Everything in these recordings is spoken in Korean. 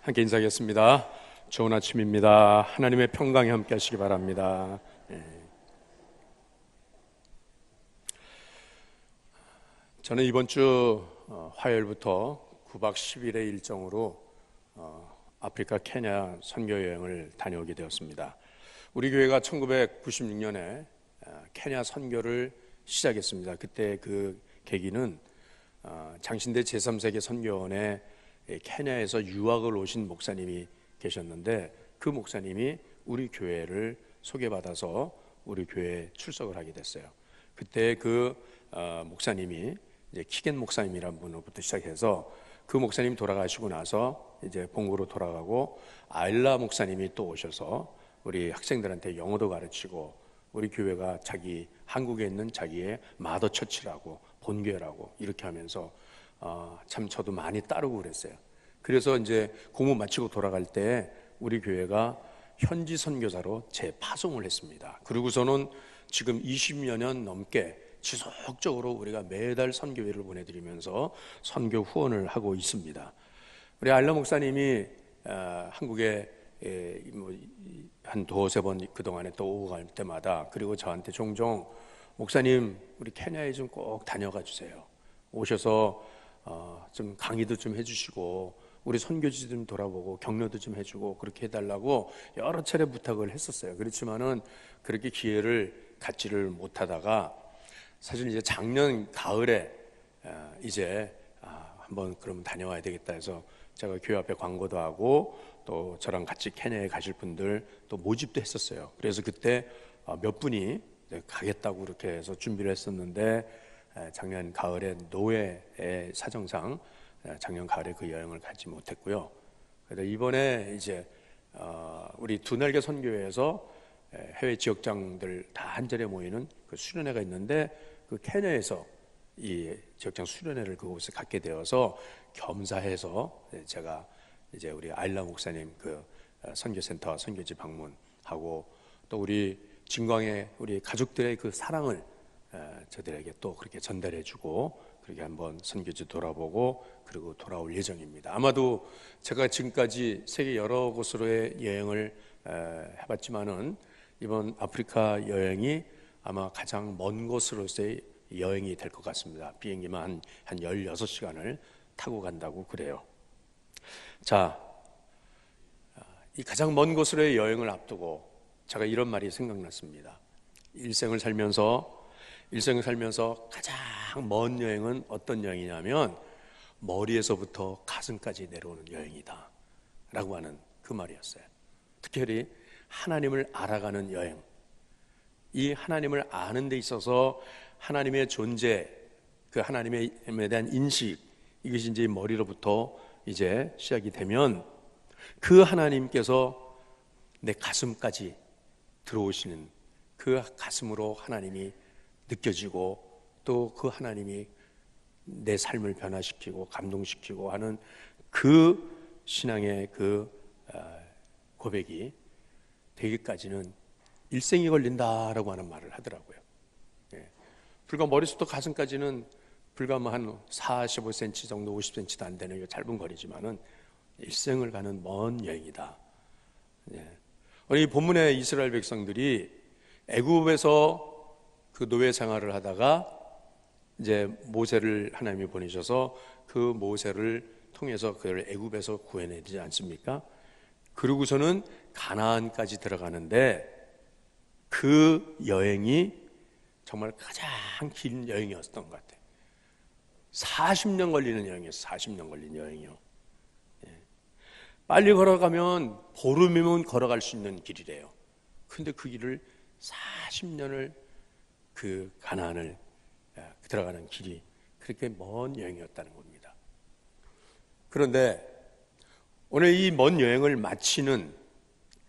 함께 인사하겠습니다. 좋은 아침입니다. 하나님의 평강이 함께 하시기 바랍니다. 저는 이번 주 화요일부터 9박 10일의 일정으로 아프리카 케냐 선교 여행을 다녀오게 되었습니다. 우리 교회가 1996년에 케냐 선교를 시작했습니다. 그때 그 계기는 장신대 제3세계 선교원에 케냐에서 유학을 오신 목사님이 계셨는데, 그 목사님이 우리 교회를 소개받아서 우리 교회에 출석을 하게 됐어요. 그때 그 목사님이 이제 키겐 목사님이라는 분으로부터 시작해서, 그 목사님 돌아가시고 나서 이제 본국으로 돌아가고 아일라 목사님이 또 오셔서 우리 학생들한테 영어도 가르치고, 우리 교회가 한국에 있는 자기의 마더 처치라고, 본교회라고 이렇게 하면서 참 저도 많이 따르고 그랬어요. 그래서 이제 공부 마치고 돌아갈 때 우리 교회가 현지 선교사로 재파송을 했습니다. 그리고서는 지금 20여 년 넘게 지속적으로 우리가 매달 선교회를 보내드리면서 선교 후원을 하고 있습니다. 우리 알라 목사님이 한국에 한 두세 번 그동안에 또 오고 갈 때마다, 그리고 저한테 종종 목사님 우리 케냐에 좀 꼭 다녀가 주세요. 오셔서 좀 강의도 좀 해주시고 우리 선교지 좀 돌아보고 격려도 좀 해주고 그렇게 해달라고 여러 차례 부탁을 했었어요. 그렇지만은 그렇게 기회를 갖지를 못하다가, 사실 이제 작년 가을에 이제 한번 그러면 다녀와야 되겠다 해서 제가 교회 앞에 광고도 하고 또 저랑 같이 케냐에 가실 분들 또 모집도 했었어요. 그래서 그때 몇 분이 가겠다고 그렇게 해서 준비를 했었는데, 작년 가을에 노예의 사정상 작년 가을에 그 여행을 가지 못했고요. 그래서 이번에 이제 우리 두날개 선교회에서 해외 지역장들 다 한자리에 모이는 그 수련회가 있는데, 그 케냐에서 이 지역장 수련회를 그곳에 갖게 되어서 겸사해서 제가 이제 우리 아일라 목사님 그 선교센터 선교지 방문하고, 또 우리 진광의 우리 가족들의 그 사랑을 저들에게 또 그렇게 전달해주고, 그렇게 한번 선교지 돌아보고 그리고 돌아올 예정입니다. 아마도 제가 지금까지 세계 여러 곳으로의 여행을 해봤지만은 이번 아프리카 여행이 아마 가장 먼 곳으로서의 여행이 될 것 같습니다. 비행기만 한 16시간을 타고 간다고 그래요. 자, 이 가장 먼 곳으로의 여행을 앞두고 제가 이런 말이 생각났습니다. 일생을 살면서 가장 먼 여행은 어떤 여행이냐면 머리에서부터 가슴까지 내려오는 여행이다 라고 하는 그 말이었어요. 특별히 하나님을 알아가는 여행, 이 하나님을 아는 데 있어서 하나님의 존재, 그 하나님에 대한 인식, 이것이 이제 머리로부터 이제 시작이 되면 그 하나님께서 내 가슴까지 들어오시는, 그 가슴으로 하나님이 느껴지고 또 그 하나님이 내 삶을 변화시키고 감동시키고 하는 그 신앙의 그 고백이 되기까지는 일생이 걸린다라고 하는 말을 하더라고요. 불과 머리부터 가슴까지는 불과 한 45cm 정도, 50cm도 안 되는 짧은 거리지만은 일생을 가는 먼 여행이다. 오늘 이 본문의 이스라엘 백성들이 애굽에서 그 노예 생활을 하다가 이제 모세를 하나님이 보내셔서 그 모세를 통해서 그를 애굽에서 구해내지 않습니까? 그러고서는 가나안까지 들어가는데, 그 여행이 정말 가장 긴 여행이었던 것 같아요. 40년 걸리는 여행이었어요. 40년 걸린 여행이요. 빨리 걸어가면 보름이면 걸어갈 수 있는 길이래요. 근데 그 길을 40년을, 그 가나안을 들어가는 길이 그렇게 먼 여행이었다는 겁니다. 그런데 오늘 이 먼 여행을 마치는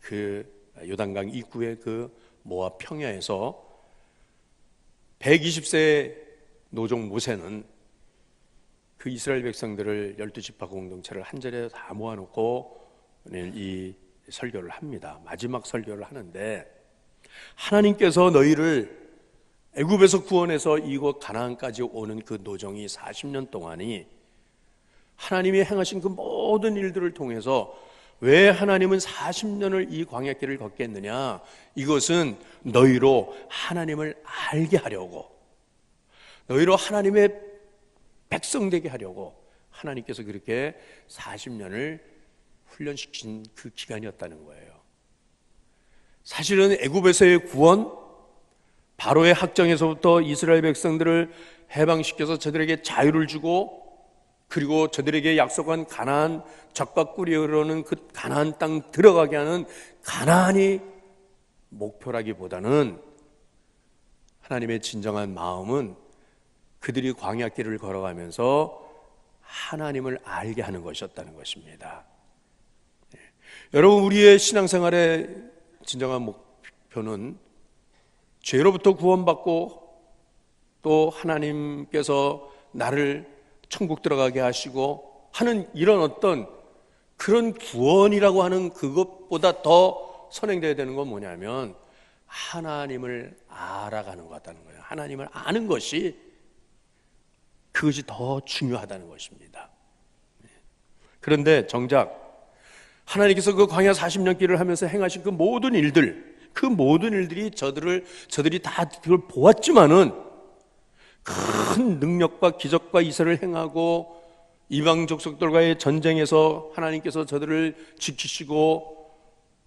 그 요단강 입구의 그 모압 평야에서 120세의 노종 모세는 그 이스라엘 백성들을 12지파 공동체를 한자리에 다 모아놓고 이 설교를 합니다. 마지막 설교를 하는데, 하나님께서 너희를 애굽에서 구원해서 이곳 가나안까지 오는 그 노정이 40년 동안이 하나님이 행하신 그 모든 일들을 통해서 왜 하나님은 40년을 이 광야길을 걷게 했느냐? 이것은 너희로 하나님을 알게 하려고, 너희로 하나님의 백성 되게 하려고 하나님께서 그렇게 40년을 훈련시킨 그 기간이었다는 거예요. 사실은 애굽에서의 구원, 바로의 학정에서부터 이스라엘 백성들을 해방시켜서 저들에게 자유를 주고, 그리고 저들에게 약속한 가나안, 젖과 꿀이 흐르는 그 가나안 땅 들어가게 하는 가나안이 목표라기보다는 하나님의 진정한 마음은 그들이 광야길을 걸어가면서 하나님을 알게 하는 것이었다는 것입니다. 여러분, 우리의 신앙생활의 진정한 목표는 죄로부터 구원받고 또 하나님께서 나를 천국 들어가게 하시고 하는 이런 어떤 그런 구원이라고 하는 그것보다 더 선행되어야 되는 건 뭐냐면 하나님을 알아가는 것 같다는 거예요. 하나님을 아는 것이, 그것이 더 중요하다는 것입니다. 그런데 정작 하나님께서 그 광야 40년 길을 하면서 행하신 그 모든 일들이 저들이 다 그걸 보았지만은 큰 능력과 기적과 이사를 행하고 이방 족속들과의 전쟁에서 하나님께서 저들을 지키시고,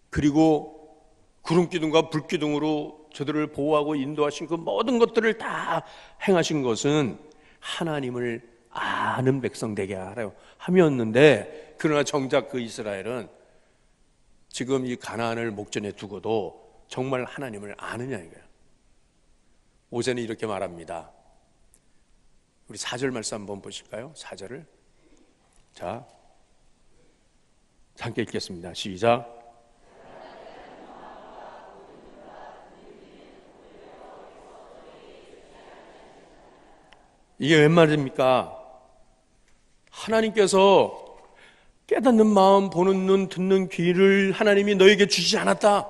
그리고 구름기둥과 불기둥으로 저들을 보호하고 인도하신 그 모든 것들을 다 행하신 것은 하나님을 아는 백성 되게 하려 함이었는데, 그러나 정작 그 이스라엘은 지금 이 가나안을 목전에 두고도 정말 하나님을 아느냐 이거예요. 모세는 이렇게 말합니다. 우리 4절 말씀 한번 보실까요? 4절을. 자, 함께 읽겠습니다. 시작. 이게 웬 말입니까? 하나님께서 깨닫는 마음, 보는 눈, 듣는 귀를 하나님이 너에게 주시지 않았다.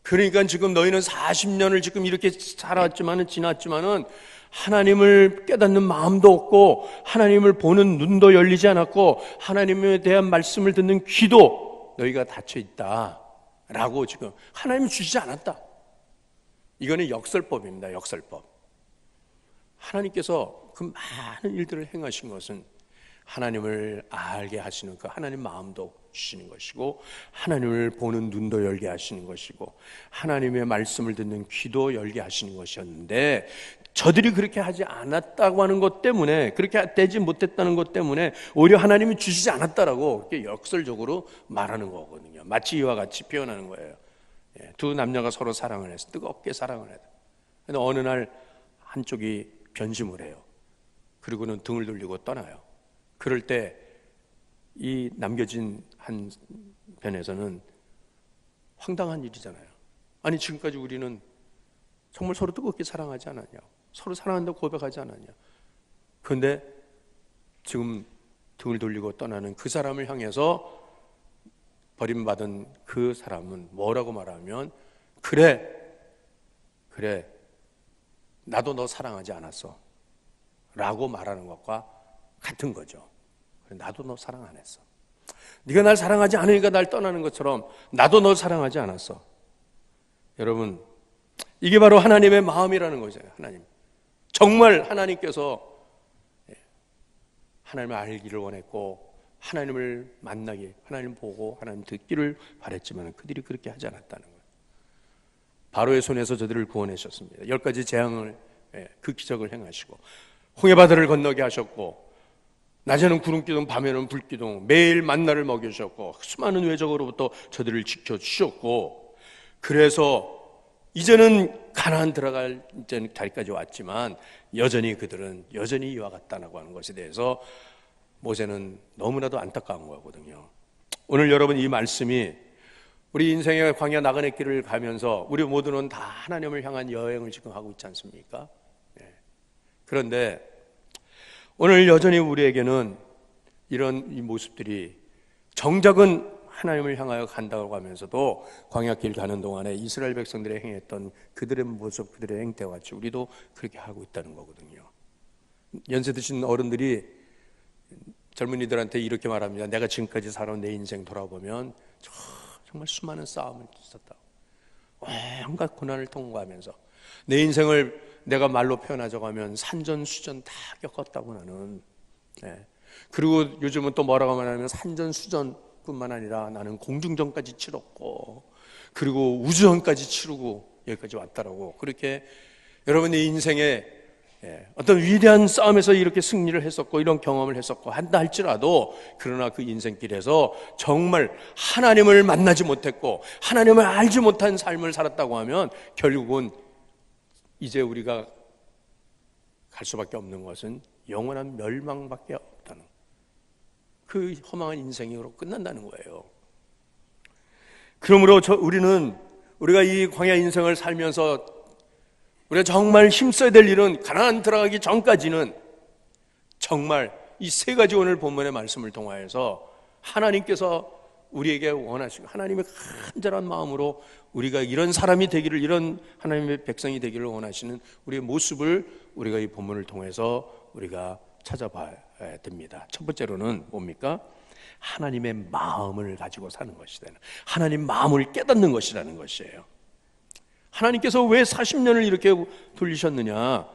그러니까 지금 너희는 40년을 지금 이렇게 지났지만은 하나님을 깨닫는 마음도 없고 하나님을 보는 눈도 열리지 않았고 하나님에 대한 말씀을 듣는 귀도 너희가 닫혀 있다 라고 지금 하나님이 주시지 않았다. 이거는 역설법입니다. 역설법. 하나님께서 그 많은 일들을 행하신 것은 하나님을 알게 하시는 그 하나님 마음도 주시는 것이고, 하나님을 보는 눈도 열게 하시는 것이고, 하나님의 말씀을 듣는 귀도 열게 하시는 것이었는데, 저들이 그렇게 하지 않았다고 하는 것 때문에, 그렇게 되지 못했다는 것 때문에 오히려 하나님이 주시지 않았다라고 이렇게 역설적으로 말하는 거거든요. 마치 이와 같이 표현하는 거예요. 두 남녀가 서로 사랑을 해서 뜨겁게 사랑을 해요. 그런데 어느 날 한쪽이 변심을 해요. 그리고는 등을 돌리고 떠나요. 그럴 때 이 남겨진 한 편에서는 황당한 일이잖아요. 아니, 지금까지 우리는 정말 서로 뜨겁게 사랑하지 않았냐, 서로 사랑한다고 고백하지 않았냐. 그런데 지금 등을 돌리고 떠나는 그 사람을 향해서 버림받은 그 사람은 뭐라고 말하면, 그래 나도 너 사랑하지 않았어 라고 말하는 것과 같은 거죠. 나도 너 사랑 안 했어. 네가 날 사랑하지 않으니까 날 떠나는 것처럼 나도 너 사랑하지 않았어. 여러분, 이게 바로 하나님의 마음이라는 거죠. 하나님, 정말 하나님께서 하나님을 알기를 원했고 하나님을 만나기, 하나님 보고 하나님 듣기를 바랬지만 그들이 그렇게 하지 않았다는 거예요. 바로의 손에서 저들을 구원하셨습니다. 10가지 재앙을, 그 기적을 행하시고 홍해바다를 건너게 하셨고, 낮에는 구름기둥, 밤에는 불기둥, 매일 만나를 먹여주셨고, 수많은 외적으로부터 저들을 지켜주셨고, 그래서 이제는 가나안 들어갈 자리까지 왔지만 여전히 그들은 여전히 이와 같다고 하는 것에 대해서 모세는 너무나도 안타까운 거거든요. 오늘 여러분, 이 말씀이 우리 인생의 광야 나그네 길을 가면서 우리 모두는 다 하나님을 향한 여행을 지금 하고 있지 않습니까? 그런데 오늘 여전히 우리에게는 이런 이 모습들이 정작은 하나님을 향하여 간다고 하면서도 광야길 가는 동안에 이스라엘 백성들이 행했던 그들의 모습, 그들의 행태와 같이 우리도 그렇게 하고 있다는 거거든요. 연세 드신 어른들이 젊은이들한테 이렇게 말합니다. 내가 지금까지 살아온 내 인생 돌아보면 정말 수많은 싸움을 있었다. 온갖 고난을 통과하면서 내 인생을 내가 말로 표현하자고 하면 산전수전 다 겪었다고 나는. 그리고 요즘은 또 뭐라고 말하면 산전수전뿐만 아니라 나는 공중전까지 치렀고 그리고 우주전까지 치르고 여기까지 왔다라고. 그렇게 여러분의 인생에 어떤 위대한 싸움에서 이렇게 승리를 했었고 이런 경험을 했었고 한다 할지라도, 그러나 그 인생길에서 정말 하나님을 만나지 못했고 하나님을 알지 못한 삶을 살았다고 하면 결국은 이제 우리가 갈 수밖에 없는 것은 영원한 멸망밖에 없다는, 그 허망한 인생으로 끝난다는 거예요. 그러므로 우리가 이 광야 인생을 살면서 우리가 정말 힘써야 될 일은, 가나안 들어가기 전까지는 정말 이 세 가지 오늘 본문의 말씀을 통하여서 하나님께서 우리에게 원하시고 하나님의 간절한 마음으로 우리가 이런 사람이 되기를, 이런 하나님의 백성이 되기를 원하시는 우리의 모습을 우리가 이 본문을 통해서 우리가 찾아봐야 됩니다. 첫 번째로는 뭡니까? 하나님의 마음을 가지고 사는 것이다. 하나님 마음을 깨닫는 것이라는 것이에요. 하나님께서 왜 40년을 이렇게 돌리셨느냐?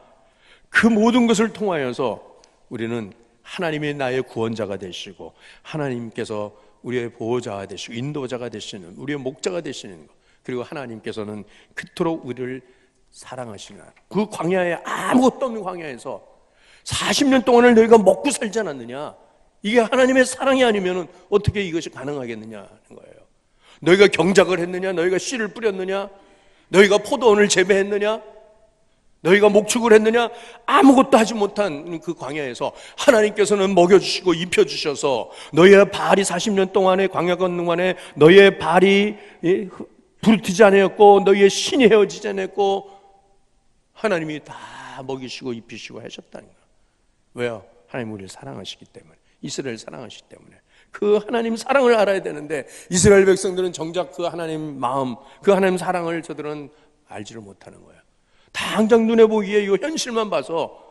그 모든 것을 통하여서 우리는 하나님이 나의 구원자가 되시고 하나님께서 우리의 보호자가 되시고 인도자가 되시는, 우리의 목자가 되시는 것, 그리고 하나님께서는 그토록 우리를 사랑하시는, 그 광야에, 아무것도 없는 광야에서 40년 동안을 너희가 먹고 살지 않았느냐? 이게 하나님의 사랑이 아니면 어떻게 이것이 가능하겠느냐는 거예요. 너희가 경작을 했느냐? 너희가 씨를 뿌렸느냐? 너희가 포도원을 재배했느냐? 너희가 목축을 했느냐? 아무것도 하지 못한 그 광야에서 하나님께서는 먹여주시고 입혀주셔서 너희의 발이 40년 동안의 광야 걷는 동안에 너희의 발이 부르트지 않았고 너희의 신이 헤어지지 않았고 하나님이 다 먹이시고 입히시고 하셨다는 거예요. 왜요? 하나님 우리를 사랑하시기 때문에, 이스라엘 사랑하시기 때문에. 그 하나님 사랑을 알아야 되는데 이스라엘 백성들은 정작 그 하나님 마음, 그 하나님 사랑을 저들은 알지를 못하는 거예요. 당장 눈에 보기에 이 현실만 봐서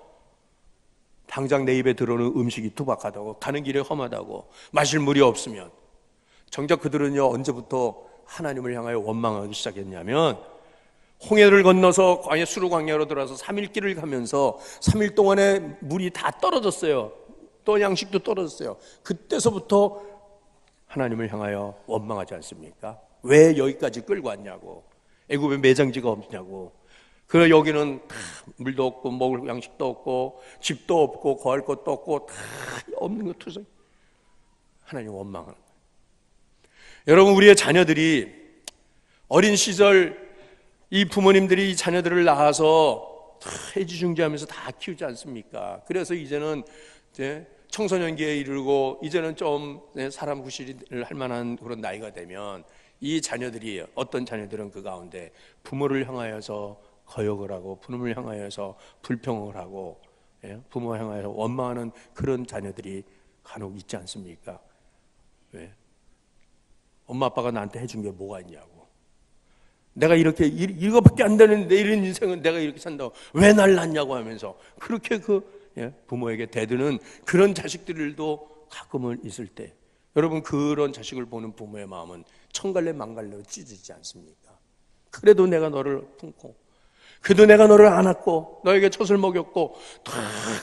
당장 내 입에 들어오는 음식이 투박하다고, 가는 길에 험하다고, 마실 물이 없으면, 정작 그들은요 언제부터 하나님을 향하여 원망하기 시작했냐면 홍해를 건너서 수르 광야로 들어와서 3일 길을 가면서 3일 동안에 물이 다 떨어졌어요. 또 양식도 떨어졌어요. 그때서부터 하나님을 향하여 원망하지 않습니까? 왜 여기까지 끌고 왔냐고, 애굽에 매장지가 없냐고, 그래 여기는 다 물도 없고 먹을 양식도 없고 집도 없고 거할 것도 없고 다 없는 것 투성. 하나님 원망하는 거예요. 여러분, 우리의 자녀들이 어린 시절 이 부모님들이 이 자녀들을 낳아서 다 애지중지하면서 다 키우지 않습니까? 그래서 이제는 청소년기에 이르고 이제는 좀 사람 구실을 할 만한 그런 나이가 되면 이 자녀들이, 어떤 자녀들은 그 가운데 부모를 향하여서 거역을 하고 부모를 향하여서 불평을 하고 부모를 향하여서 원망하는 그런 자녀들이 간혹 있지 않습니까? 왜? 엄마 아빠가 나한테 해준 게 뭐가 있냐고, 내가 이렇게 이거밖에 안 되는 내 이런 인생은 내가 이렇게 산다고 왜 날 낳냐고 하면서 그렇게 부모에게 대드는 그런 자식들도 가끔은 있을 때, 여러분 그런 자식을 보는 부모의 마음은 천갈래 만갈래 찢어지지 않습니까? 그래도 내가 너를 품고, 그래도 내가 너를 안았고 너에게 젖을 먹였고 다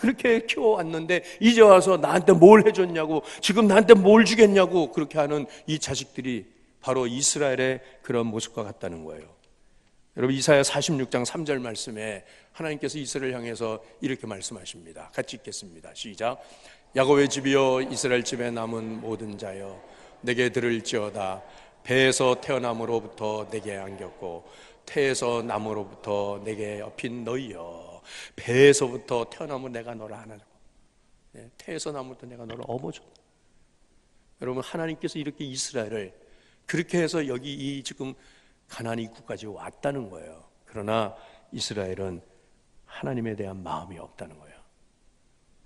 그렇게 키워왔는데 이제 와서 나한테 뭘 해줬냐고, 지금 나한테 뭘 주겠냐고 그렇게 하는 이 자식들이 바로 이스라엘의 그런 모습과 같다는 거예요. 여러분, 이사야 46장 3절 말씀에 하나님께서 이스라엘 향해서 이렇게 말씀하십니다. 같이 읽겠습니다. 시작. 야곱의 집이여, 이스라엘 집에 남은 모든 자여, 내게 들을지어다. 배에서 태어남으로부터 내게 안겼고 태에서 남으로부터 내게 업힌 너희여, 배에서부터 태어나면 내가 너를 안아주고 태에서 남으로부터 내가 너를 업어줬다. 여러분, 하나님께서 이렇게 이스라엘을 그렇게 해서 여기 이 지금 가나안 입구까지 왔다는 거예요. 그러나 이스라엘은 하나님에 대한 마음이 없다는 거예요.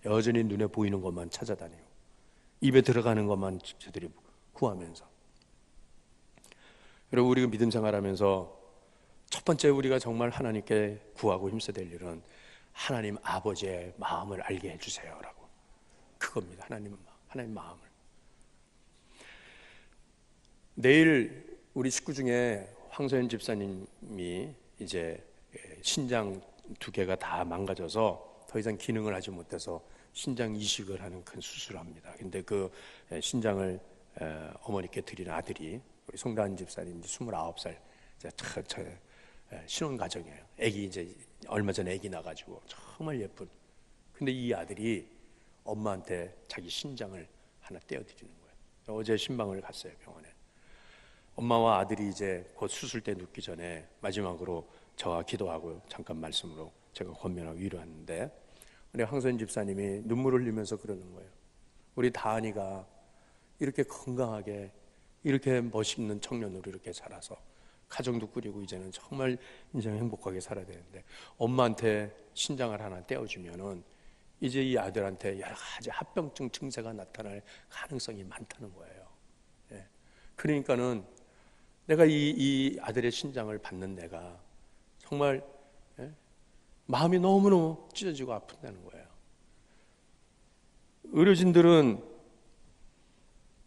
여전히 눈에 보이는 것만 찾아다니고 입에 들어가는 것만 저들이 구하면서. 여러분, 우리가 믿음 생활하면서 첫 번째 우리가 정말 하나님께 구하고 힘써야 될 일은 하나님 아버지의 마음을 알게 해주세요라고, 그겁니다. 하나님의 마음. 하나님 마음을. 내일 우리 식구 중에 황소연 집사님이 이제 신장 2개가 다 망가져서 더 이상 기능을 하지 못해서 신장 이식을 하는 큰 수술을 합니다. 근데 그 신장을 어머니께 드린 아들이 우리 송다은 집사님 29살 신혼 가정이에요. 아기 이제 얼마 전에 아기 나가지고 정말 예쁜. 근데 이 아들이 엄마한테 자기 신장을 하나 떼어드리는 거예요. 어제 신방을 갔어요, 병원에. 엄마와 아들이 이제 곧 수술대 눕기 전에 마지막으로 저와 기도하고 잠깐 말씀으로 제가 권면하고 위로했는데, 우리 황선 집사님이 눈물을 흘리면서 그러는 거예요. 우리 다은이가 이렇게 건강하게 이렇게 멋있는 청년으로 이렇게 자라서 가정도 꾸리고 이제는 정말 인생 행복하게 살아야 되는데 엄마한테 신장을 하나 떼어주면은 이제 이 아들한테 여러 가지 합병증 증세가 나타날 가능성이 많다는 거예요. 예. 그러니까는 내가 이 아들의 신장을 받는 내가 정말 마음이 너무너무 찢어지고 아픈다는 거예요. 의료진들은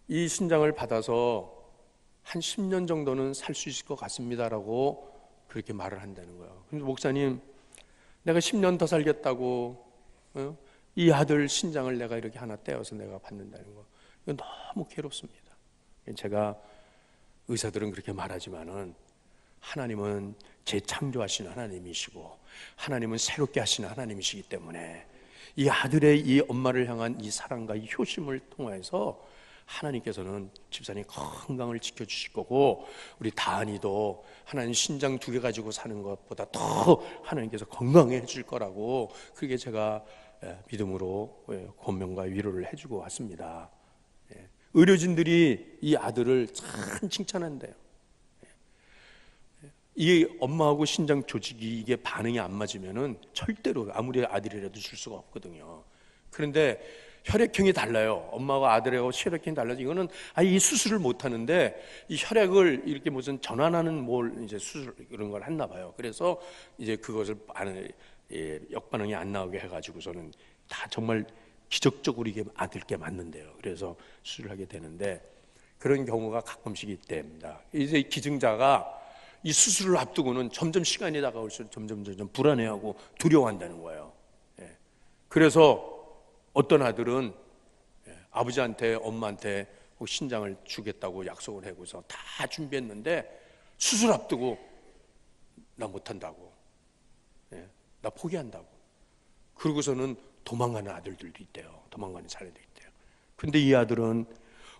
이 신장을 받아서 한 10년 정도는 살 수 있을 것 같습니다라고 그렇게 말을 한다는 거예요. 그래서 목사님, 내가 10년 더 살겠다고 이 아들 신장을 내가 이렇게 하나 떼어서 내가 받는다는 거, 이거 너무 괴롭습니다. 제가 의사들은 그렇게 말하지만은 하나님은 재창조하시는 하나님이시고 하나님은 새롭게 하시는 하나님이시기 때문에 이 아들의 이 엄마를 향한 이 사랑과 이 효심을 통해서 하나님께서는 집사님 건강을 지켜주실 거고, 우리 다은이도 하나님 신장 2개 가지고 사는 것보다 더 하나님께서 건강해 해줄 거라고, 그게 제가 믿음으로 권면과 위로를 해주고 왔습니다. 의료진들이 이 아들을 참 칭찬한대요. 이 엄마하고 신장 조직이 이게 반응이 안 맞으면은 절대로 아무리 아들이라도 줄 수가 없거든요. 그런데 혈액형이 달라요. 엄마와 아들하고 혈액형이 달라서 이거는 이 수술을 못 하는데 이 혈액을 이렇게 무슨 전환하는 뭘 이제 수술 이런 걸 했나 봐요. 그래서 이제 그것을 역반응이 안 나오게 해가지고서는 다 정말 기적적으로 이게 아들께 맞는데요. 그래서 수술을 하게 되는데 그런 경우가 가끔씩 있답니다. 이제 기증자가 이 수술을 앞두고는 점점 시간이 다가올수록 점점 불안해하고 두려워한다는 거예요. 그래서 어떤 아들은 아버지한테 엄마한테 신장을 주겠다고 약속을 하고서 다 준비했는데 수술 앞두고 나 못한다고, 나 포기한다고, 그러고서는 도망가는 아들들도 있대요. 도망가는 사례도 있대요. 근데 이 아들은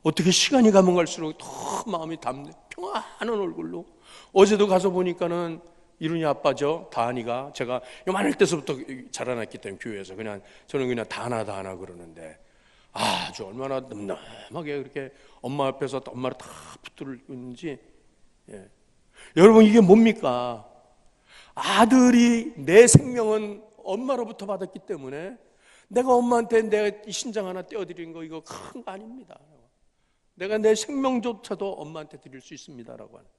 어떻게 시간이 가면 갈수록 더 마음이 담네, 평안한 얼굴로. 어제도 가서 보니까는 이룬이 아빠죠, 다한이가. 제가 요만할 때서부터 자라났기 때문에 교회에서 저는 그냥 다하나 그러는데 아주 얼마나 늠름하게 그렇게 엄마 앞에서 엄마를 다 붙들는지. 여러분, 이게 뭡니까? 아들이 내 생명은 엄마로부터 받았기 때문에 내가 엄마한테 내가 이 신장 하나 떼어드리는 거, 이거 큰 거 아닙니다. 내가 내 생명조차도 엄마한테 드릴 수 있습니다라고 하는.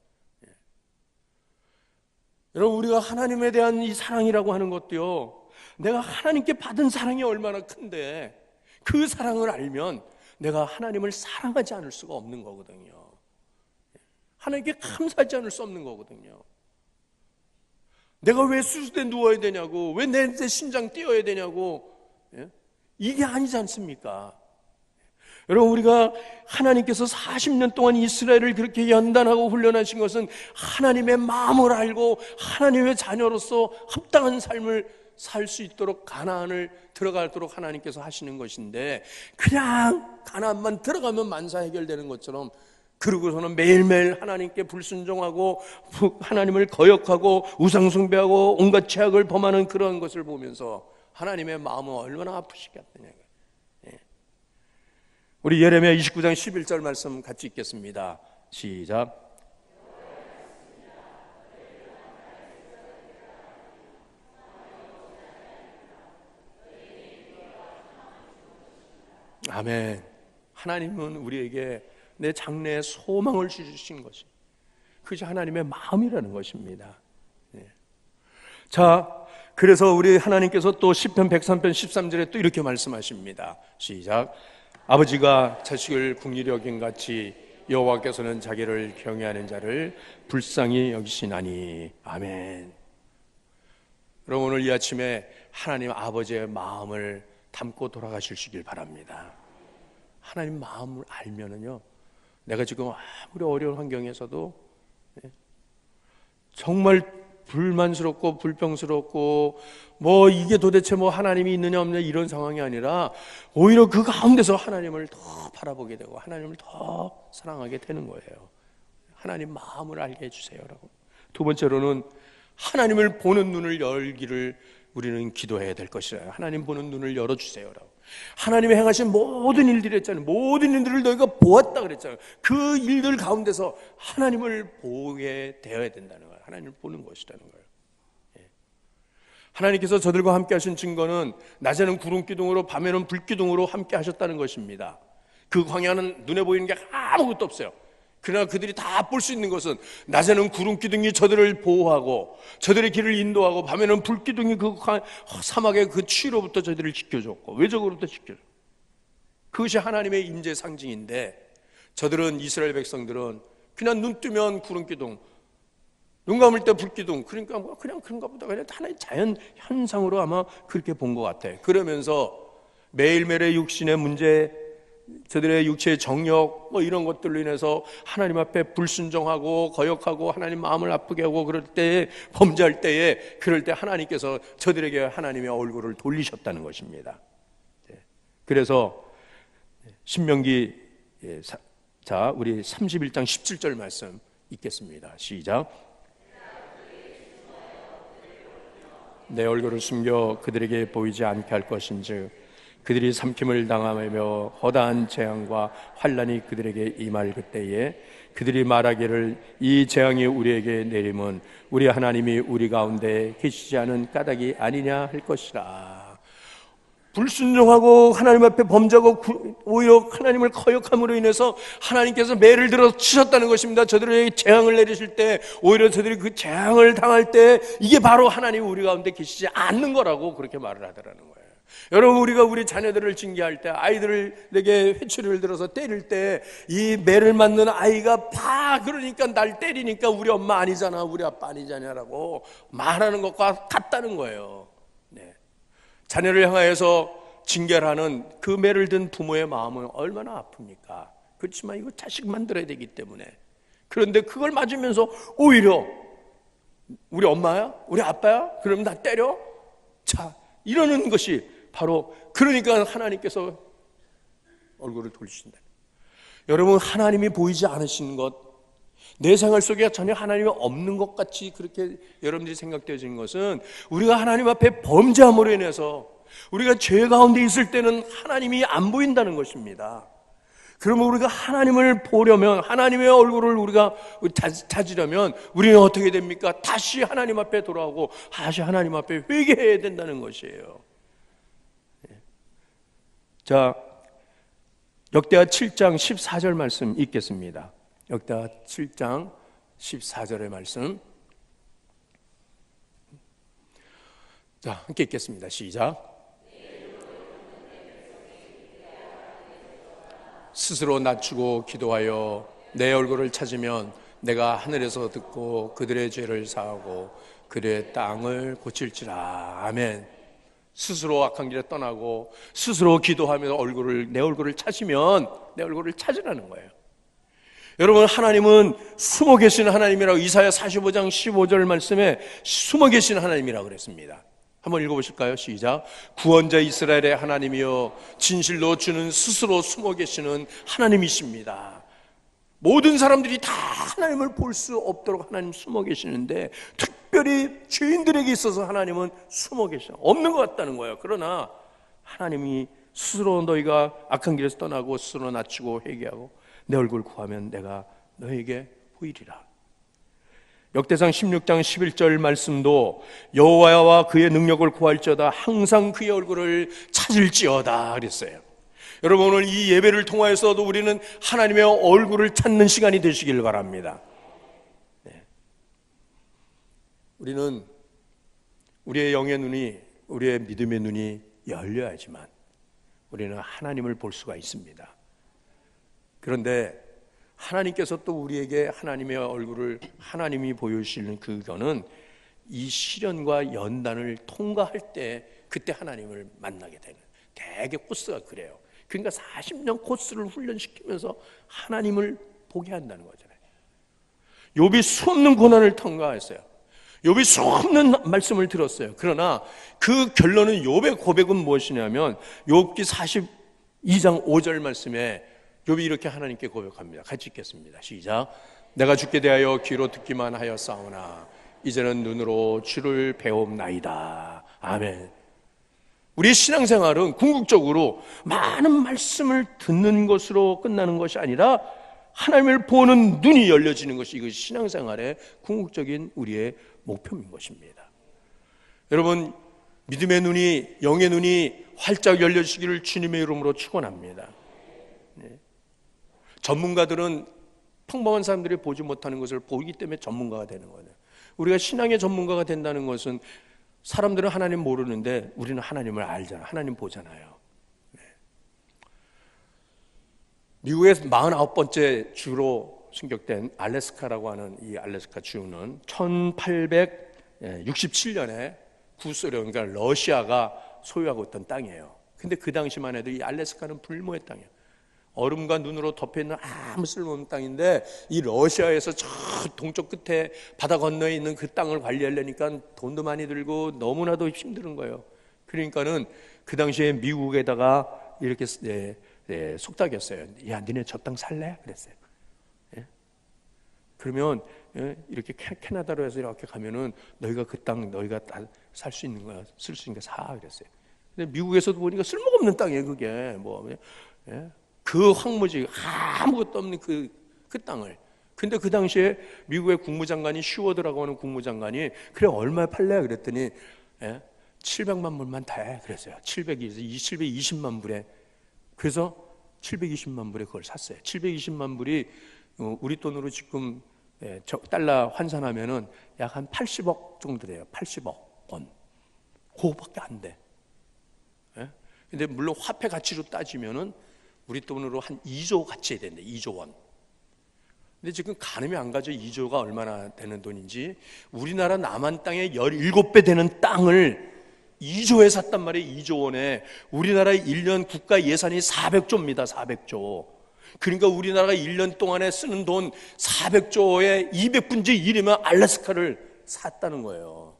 여러분, 우리가 하나님에 대한 이 사랑이라고 하는 것도요, 내가 하나님께 받은 사랑이 얼마나 큰데 그 사랑을 알면 내가 하나님을 사랑하지 않을 수가 없는 거거든요. 하나님께 감사하지 않을 수 없는 거거든요. 내가 왜 수술대에 누워야 되냐고, 왜 내 신장 떼어야 되냐고, 이게 아니지 않습니까? 여러분, 우리가 하나님께서 40년 동안 이스라엘을 그렇게 연단하고 훈련하신 것은 하나님의 마음을 알고 하나님의 자녀로서 합당한 삶을 살 수 있도록 가나안을 들어가도록 하나님께서 하시는 것인데, 그냥 가나안만 들어가면 만사 해결되는 것처럼 그러고서는 매일매일 하나님께 불순종하고 하나님을 거역하고 우상숭배하고 온갖 죄악을 범하는 그런 것을 보면서 하나님의 마음은 얼마나 아프시겠느냐. 우리 예레미야 29장 11절 말씀 같이 읽겠습니다. 시작. 아멘. 하나님은 우리에게 내 장래에 소망을 주신 것이, 그것이 하나님의 마음이라는 것입니다. 자, 그래서 우리 하나님께서 또 시편 103편 13절에 또 이렇게 말씀하십니다. 시작. 아버지가 자식을 국리히 여긴 같이 여호와께서는 자기를 경외하는 자를 불쌍히 여기시나니. 아멘. 여러분, 오늘 이 아침에 하나님 아버지의 마음을 담고 돌아가시길 바랍니다. 하나님 마음을 알면은요, 내가 지금 아무리 어려운 환경에서도 정말 불만스럽고 불평스럽고 뭐 이게 도대체 뭐 하나님이 있느냐 없느냐 이런 상황이 아니라 오히려 그 가운데서 하나님을 더 바라보게 되고 하나님을 더 사랑하게 되는 거예요. 하나님 마음을 알게 해주세요라고. 두 번째로는 하나님을 보는 눈을 열기를 우리는 기도해야 될 것이라. 하나님 보는 눈을 열어주세요라고. 하나님이 행하신 모든 일들이 했잖아요. 모든 일들을 너희가 보았다 그랬잖아요. 그 일들 가운데서 하나님을 보게 되어야 된다는 거예요. 하나님을 보는 것이라는 거예요. 하나님께서 저들과 함께 하신 증거는 낮에는 구름기둥으로 밤에는 불기둥으로 함께 하셨다는 것입니다. 그 광야는 눈에 보이는 게 아무것도 없어요. 그러나 그들이 다 볼 수 있는 것은 낮에는 구름기둥이 저들을 보호하고 저들의 길을 인도하고 밤에는 불기둥이 그 사막의 그 추위로부터 저들을 지켜줬고 외적으로부터 지켜줬고, 그것이 하나님의 임재 상징인데 저들은, 이스라엘 백성들은 그냥 눈 뜨면 구름기둥, 눈 감을 때 불기둥, 그러니까 뭐 그냥 그런가 보다, 그냥 하나의 자연 현상으로 아마 그렇게 본 것 같아. 그러면서 매일매일의 육신의 문제, 저들의 육체의 정욕 뭐 이런 것들로 인해서 하나님 앞에 불순종하고 거역하고 하나님 마음을 아프게 하고 그럴 때에, 범죄할 때에, 그럴 때 하나님께서 저들에게 하나님의 얼굴을 돌리셨다는 것입니다. 그래서 신명기, 자 우리 31장 17절 말씀 읽겠습니다. 시작. 내 얼굴을 숨겨 그들에게 보이지 않게 할 것인즉 그들이 삼킴을 당하며 허다한 재앙과 환난이 그들에게 임할 그때에 그들이 말하기를 이 재앙이 우리에게 내림은 우리 하나님이 우리 가운데 계시지 않은 까닭이 아니냐 할 것이라. 불순종하고 하나님 앞에 범죄하고 오히려 하나님을 거역함으로 인해서 하나님께서 매를 들어 치셨다는 것입니다. 저들에게 재앙을 내리실 때 오히려 저들이 그 재앙을 당할 때 이게 바로 하나님이 우리 가운데 계시지 않는 거라고 그렇게 말을 하더라는 거예요. 여러분, 우리가 우리 자녀들을 징계할 때, 아이들에게 회초리를 들어서 때릴 때 이 매를 맞는 아이가 그러니까 날 때리니까 우리 엄마 아니잖아, 우리 아빠 아니잖냐라고 말하는 것과 같다는 거예요. 네. 자녀를 향하여서 징계를 하는 그 매를 든 부모의 마음은 얼마나 아픕니까? 그렇지만 이거 자식 만들어야 되기 때문에. 그런데 그걸 맞으면서 오히려 우리 엄마야? 우리 아빠야? 그럼 나 때려? 자, 이러는 것이 바로, 그러니까 하나님께서 얼굴을 돌리신다. 여러분, 하나님이 보이지 않으시는 것, 내 생활 속에 전혀 하나님이 없는 것 같이 그렇게 여러분들이 생각되어지는 것은 우리가 하나님 앞에 범죄함으로 인해서, 우리가 죄 가운데 있을 때는 하나님이 안 보인다는 것입니다. 그러면 우리가 하나님을 보려면, 하나님의 얼굴을 우리가 찾으려면 우리는 어떻게 됩니까? 다시 하나님 앞에 돌아오고 다시 하나님 앞에 회개해야 된다는 것이에요. 자, 역대하 7장 14절 말씀 읽겠습니다. 역대하 7장 14절의 말씀. 자, 함께 읽겠습니다. 시작. 스스로 낮추고 기도하여 내 얼굴을 찾으면 내가 하늘에서 듣고 그들의 죄를 사하고 그들의 땅을 고칠지라. 아멘. 스스로 악한 길에 떠나고 스스로 기도하면서 내 얼굴을 찾으면 내 얼굴을 찾으라는 거예요. 여러분, 하나님은 숨어 계신 하나님이라고 이사야 45장 15절 말씀에 숨어 계신 하나님이라고 그랬습니다. 한번 읽어보실까요? 시작. 구원자 이스라엘의 하나님이여 진실로 주는 스스로 숨어 계시는 하나님이십니다. 모든 사람들이 다 하나님을 볼 수 없도록 하나님 숨어 계시는데 특별히 죄인들에게 있어서 하나님은 숨어 계시는, 없는 것 같다는 거예요. 그러나 하나님이 스스로 너희가 악한 길에서 떠나고 스스로 낮추고 회개하고 내 얼굴 구하면 내가 너에게 보이리라. 역대상 16장 11절 말씀도 여호와와 그의 능력을 구할지어다 항상 그의 얼굴을 찾을지어다 그랬어요. 여러분, 오늘 이 예배를 통하여서도 우리는 하나님의 얼굴을 찾는 시간이 되시길 바랍니다. 네. 우리는 우리의 영의 눈이, 우리의 믿음의 눈이 열려야지만 우리는 하나님을 볼 수가 있습니다. 그런데 하나님께서 또 우리에게 하나님의 얼굴을 하나님이 보여주시는 그거는 이 시련과 연단을 통과할 때 그때 하나님을 만나게 되는 대개 코스가 그래요. 그러니까 40년 코스를 훈련시키면서 하나님을 보게 한다는 거잖아요. 욥이 수없는 고난을 통과했어요. 욥이 수없는 말씀을 들었어요. 그러나 그 결론은 욥의 고백은 무엇이냐면 욥기 42장 5절 말씀에 욥이 이렇게 하나님께 고백합니다. 같이 읽겠습니다. 시작. 내가 주께 대하여 귀로 듣기만 하였사오나 이제는 눈으로 주를 배움나이다. 아멘. 우리의 신앙생활은 궁극적으로 많은 말씀을 듣는 것으로 끝나는 것이 아니라 하나님을 보는 눈이 열려지는 것이 이것이 신앙생활의 궁극적인 우리의 목표인 것입니다. 여러분, 믿음의 눈이, 영의 눈이 활짝 열려지기를 주님의 이름으로 축원합니다. 전문가들은 평범한 사람들이 보지 못하는 것을 보기 때문에 전문가가 되는 거예요. 우리가 신앙의 전문가가 된다는 것은 사람들은 하나님 모르는데 우리는 하나님을 알잖아요. 하나님 보잖아요. 미국의 49번째 주로 승격된 알래스카라고 하는 이 알래스카 주는 1867년에 구소련, 그러니까 러시아가 소유하고 있던 땅이에요. 근데 그 당시만 해도 이 알래스카는 불모의 땅이에요. 얼음과 눈으로 덮여있는 아무 쓸모없는 땅인데 이 러시아에서 저 동쪽 끝에 바다 건너에 있는 그 땅을 관리하려니까 돈도 많이 들고 너무나도 힘든 거예요. 그러니까는 그 당시에 미국에다가 이렇게 속닥였어요. 야, 니네 저 땅 살래? 그랬어요. 예? 그러면 이렇게 캐나다로 해서 이렇게 가면은 너희가 그 땅 너희가 다 살 수 있는 거야, 쓸 수 있는 거 사 그랬어요. 근데 미국에서도 보니까 쓸모가 없는 땅이에요, 그게 그 황무지 아무것도 없는 그 땅을. 근데 그 당시에 미국의 국무장관이 슈워드라고 하는 국무장관이 그래 얼마에 팔래? 그랬더니 700만 불만 돼 그랬어요. 720만 불에. 그래서 720만 불에 그걸 샀어요. 720만 불이 우리 돈으로 지금 달러 환산하면은 약 한 80억 정도 돼요. 80억 원. 그거밖에 안 돼. 근데 물론 화폐 가치로 따지면은 우리 돈으로 한 2조 가치에 된대. 2조 원. 근데 지금 가늠이 안 가죠. 2조가 얼마나 되는 돈인지. 우리나라 남한 땅의 17배 되는 땅을 2조에 샀단 말이에요. 2조 원에. 우리나라의 1년 국가 예산이 400조입니다. 400조. 그러니까 우리나라가 1년 동안에 쓰는 돈 400조의 200분의 1이면 알래스카를 샀다는 거예요.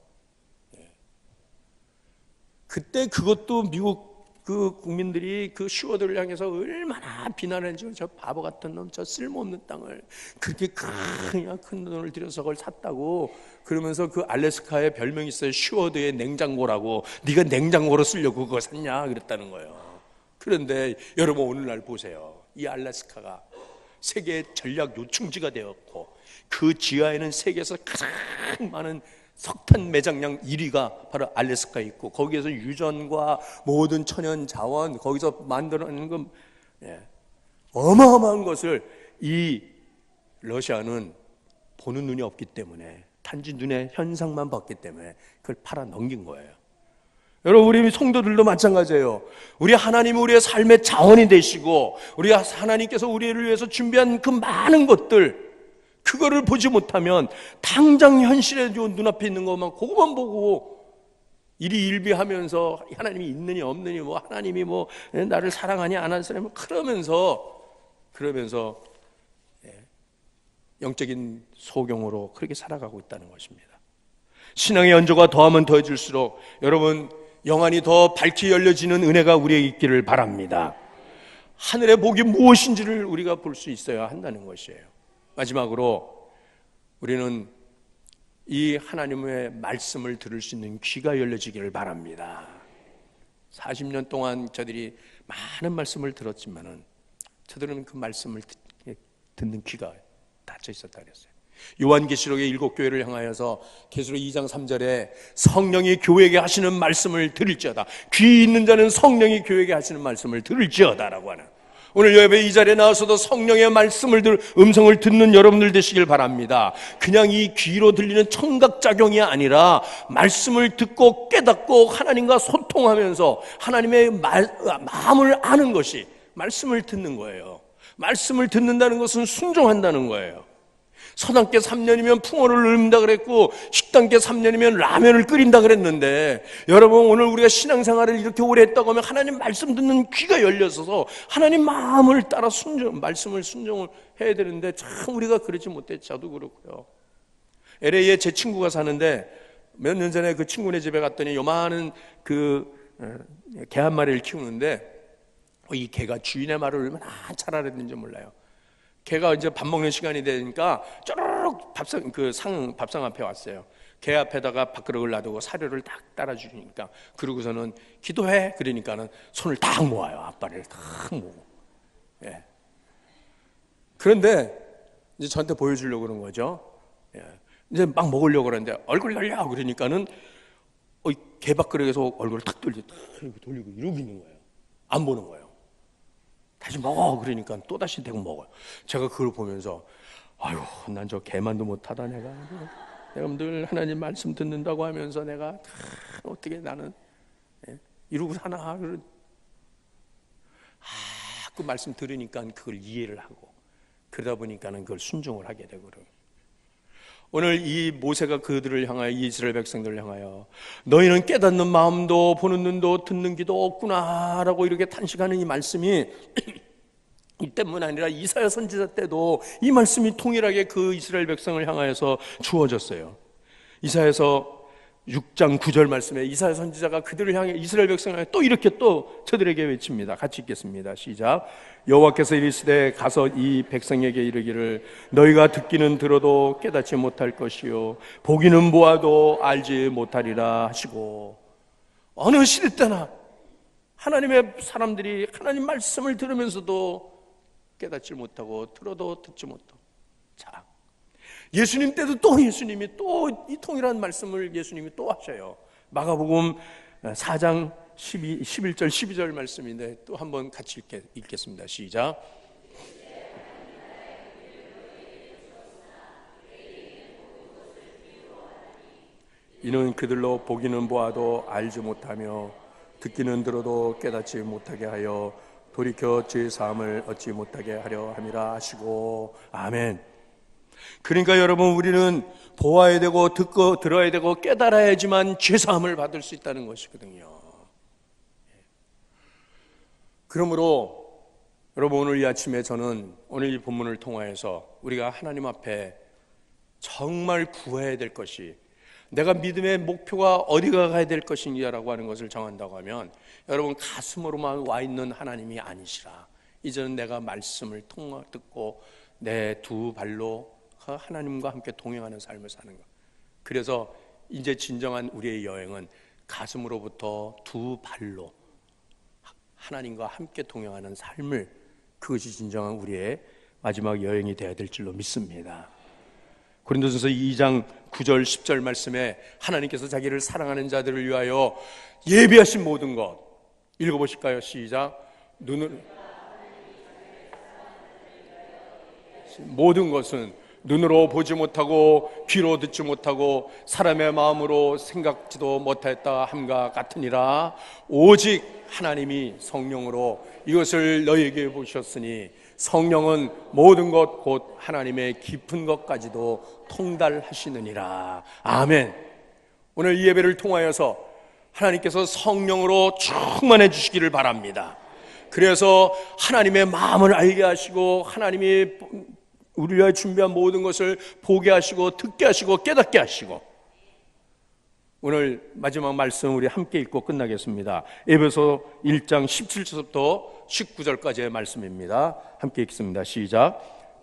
그때 그것도 미국 그 국민들이 그 슈워드를 향해서 얼마나 비난했죠. 저 바보 같은 놈, 저 쓸모없는 땅을 그렇게 그냥 큰 돈을 들여서 그걸 샀다고. 그러면서 그 알래스카에 별명이 있어요. 슈워드의 냉장고라고. 네가 냉장고로 쓰려고 그거 샀냐 그랬다는 거예요. 그런데 여러분 오늘날 보세요. 이 알래스카가 세계의 전략 요충지가 되었고 그 지하에는 세계에서 가장 많은 석탄 매장량 1위가 바로 알래스카에 있고 거기에서 유전과 모든 천연 자원 거기서 만들어내는 건 어마어마한 것을 이 러시아는 보는 눈이 없기 때문에 단지 눈의 현상만 봤기 때문에 그걸 팔아 넘긴 거예요. 여러분 우리 성도들도 마찬가지예요. 우리 하나님은 우리의 삶의 자원이 되시고 우리 하나님께서 우리를 위해서 준비한 그 많은 것들 그거를 보지 못하면 당장 현실에 눈앞에 있는 것만 그것만 보고 일희일비하면서 하나님이 있느니 없느니 뭐 하나님이 뭐 나를 사랑하니 안 하는 사람이 그러면서 영적인 소경으로 그렇게 살아가고 있다는 것입니다. 신앙의 연조가 더하면 더해질수록 여러분 영안이 더 밝게 열려지는 은혜가 우리에게 있기를 바랍니다. 하늘의 복이 무엇인지를 우리가 볼 수 있어야 한다는 것이에요. 마지막으로 우리는 이 하나님의 말씀을 들을 수 있는 귀가 열려지기를 바랍니다. 40년 동안 저들이 많은 말씀을 들었지만은 저들은 그 말씀을 듣는 귀가 닫혀 있었다 그랬어요. 요한계시록의 7교회를 향하여서 계시록 2장 3절에 성령이 교회에게 하시는 말씀을 들을지어다. 귀 있는 자는 성령이 교회에게 하시는 말씀을 들을지어다라고 하는 오늘 예배 이 자리에 나와서도 성령의 말씀을 음성을 듣는 여러분들 되시길 바랍니다. 그냥 이 귀로 들리는 청각작용이 아니라 말씀을 듣고 깨닫고 하나님과 소통하면서 하나님의 마음을 아는 것이 말씀을 듣는 거예요. 말씀을 듣는다는 것은 순종한다는 거예요. 서당께 3년이면 풍어를 넣는다 그랬고 식당께 3년이면 라면을 끓인다 그랬는데, 여러분 오늘 우리가 신앙생활을 이렇게 오래 했다고 하면 하나님 말씀 듣는 귀가 열려서 하나님 마음을 따라 말씀을 순종을 해야 되는데 참 우리가 그러지 못했지. 저도 그렇고요. LA에 제 친구가 사는데 몇 년 전에 그 친구네 집에 갔더니 요만한 개 한 마리를 키우는데 이 개가 주인의 말을 얼마나 잘 알았는지 몰라요. 개가 이제 밥 먹는 시간이 되니까 쪼르륵 밥상 앞에 왔어요. 개 앞에다가 밥그릇을 놔두고 사료를 딱 따라주니까, 그러고서는 기도해 그러니까는 손을 딱 모아요. 앞발을 딱 모으고. 예. 그런데 이제 저한테 보여주려고 그런 거죠. 예. 이제 막 먹으려고 그러는데 얼굴 돌려 그러니까는 개 밥그릇에서 얼굴을 탁 돌리고 이러고 있는 거예요. 안 보는 거예요. 다시 먹어 그러니까 또 다시 대고 먹어요. 제가 그걸 보면서 아유, 난 저 개만도 못하다. 내가 늘 하나님 말씀 듣는다고 하면서 내가 어떻게 나는 이러고 사나. 그 말씀 들으니까 그걸 이해를 하고, 그러다 보니까는 그걸 순종을 하게 되고. 오늘 이 모세가 그들을 향하여, 이스라엘 백성들을 향하여 너희는 깨닫는 마음도 보는 눈도 듣는 귀도 없구나라고 이렇게 탄식하는 이 말씀이 이때뿐 아니라 이사야 선지자 때도 이 말씀이 통일하게 그 이스라엘 백성을 향하여서 주어졌어요. 이사야서 6장 9절 말씀에 이사야 선지자가 그들을 향해, 이스라엘 백성을 향해 또 이렇게 또 저들에게 외칩니다. 같이 읽겠습니다. 시작. 여호와께서 이르시되 가서 이 백성에게 이르기를 너희가 듣기는 들어도 깨닫지 못할 것이요 보기는 보아도 알지 못하리라 하시고. 어느 시대 때나 하나님의 사람들이 하나님 말씀을 들으면서도 깨닫지 못하고 들어도 듣지 못하고. 자, 예수님 때도 또 예수님이 또 이 통일한 말씀을 예수님이 또 하셔요. 마가복음 4장 11절 12절 말씀인데 또 한번 같이 읽겠습니다. 시작. 이는 그들로 보기는 보아도 알지 못하며 듣기는 들어도 깨닫지 못하게 하여 돌이켜 죄 사함을 얻지 못하게 하려 함이라 하시고. 아멘. 그러니까 여러분, 우리는 보아야 되고 듣고 들어야 되고 깨달아야지만 죄 사함을 받을 수 있다는 것이거든요. 그러므로 여러분, 오늘 이 아침에 저는 오늘 이 본문을 통하여서 우리가 하나님 앞에 정말 구해야 될 것이, 내가 믿음의 목표가 어디가 가야 될 것인지라고 하는 것을 정한다고 하면, 여러분 가슴으로만 와 있는 하나님이 아니시라, 이제는 내가 말씀을 듣고 내 두 발로 하나님과 함께 동행하는 삶을 사는 것. 그래서 이제 진정한 우리의 여행은 가슴으로부터 두 발로 하나님과 함께 동행하는 삶을, 그것이 진정한 우리의 마지막 여행이 되어야 될 줄로 믿습니다. 고린도전서 2장 9절 10절 말씀에 하나님께서 자기를 사랑하는 자들을 위하여 예비하신 모든 것 읽어보실까요? 시작. 모든 것은 눈으로 보지 못하고 귀로 듣지 못하고 사람의 마음으로 생각지도 못하였다 함과 같으니라. 오직 하나님이 성령으로 이것을 너희에게 보셨으니 성령은 모든 것 곧 하나님의 깊은 것까지도 통달하시느니라. 아멘. 오늘 이 예배를 통하여서 하나님께서 성령으로 충만해 주시기를 바랍니다. 그래서 하나님의 마음을 알게 하시고 하나님이 우리를 위하여 준비한 모든 것을 보게 하시고 듣게 하시고 깨닫게 하시고. 오늘 마지막 말씀 우리 함께 읽고 끝나겠습니다. 에베소 1장 17절부터 19절까지의 말씀입니다. 함께 읽습니다. 시작.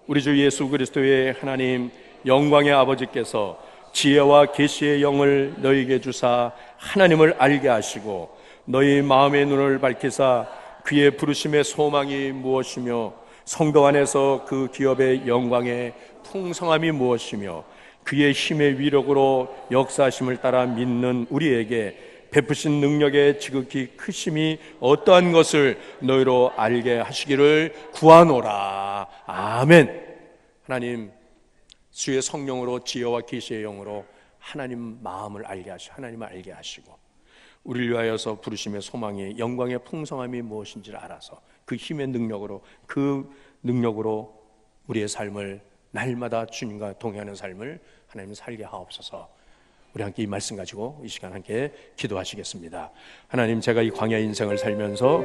우리 주 예수 그리스도의 하나님 영광의 아버지께서 지혜와 계시의 영을 너희에게 주사 하나님을 알게 하시고 너희 마음의 눈을 밝히사 그의 부르심의 소망이 무엇이며 성도 안에서 그 기업의 영광의 풍성함이 무엇이며 그의 힘의 위력으로 역사하심을 따라 믿는 우리에게 베푸신 능력의 지극히 크심이 어떠한 것을 너희로 알게 하시기를 구하노라. 아멘. 하나님, 주의 성령으로 지혜와 계시의 영으로 하나님 마음을 알게 하시고 하나님을 알게 하시고 우리를 위하여서 부르심의 소망이 영광의 풍성함이 무엇인지를 알아서 그 힘의 능력으로 우리의 삶을 날마다 주님과 동행하는 삶을 하나님 살게 하옵소서. 우리 함께 이 말씀 가지고 이 시간 함께 기도하시겠습니다. 하나님, 제가 이 광야 인생을 살면서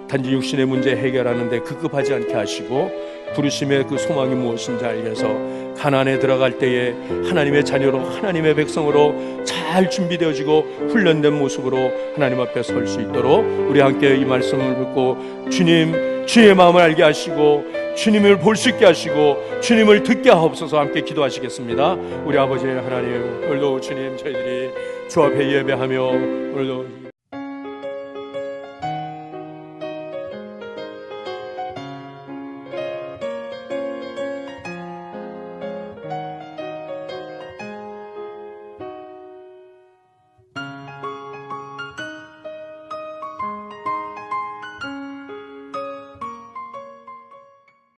단지 육신의 문제 해결하는 데 급급하지 않게 하시고 부르심의 그 소망이 무엇인지 알게 해서 가나안에 들어갈 때에 하나님의 자녀로 하나님의 백성으로 잘 준비되어지고 훈련된 모습으로 하나님 앞에 설 수 있도록 우리 함께 이 말씀을 듣고 주님의 마음을 알게 하시고 주님을 볼 수 있게 하시고 주님을 듣게 하옵소서. 함께 기도하시겠습니다. 우리 아버지 하나님, 오늘도 주님 저희들이 주 앞에 예배하며 오늘도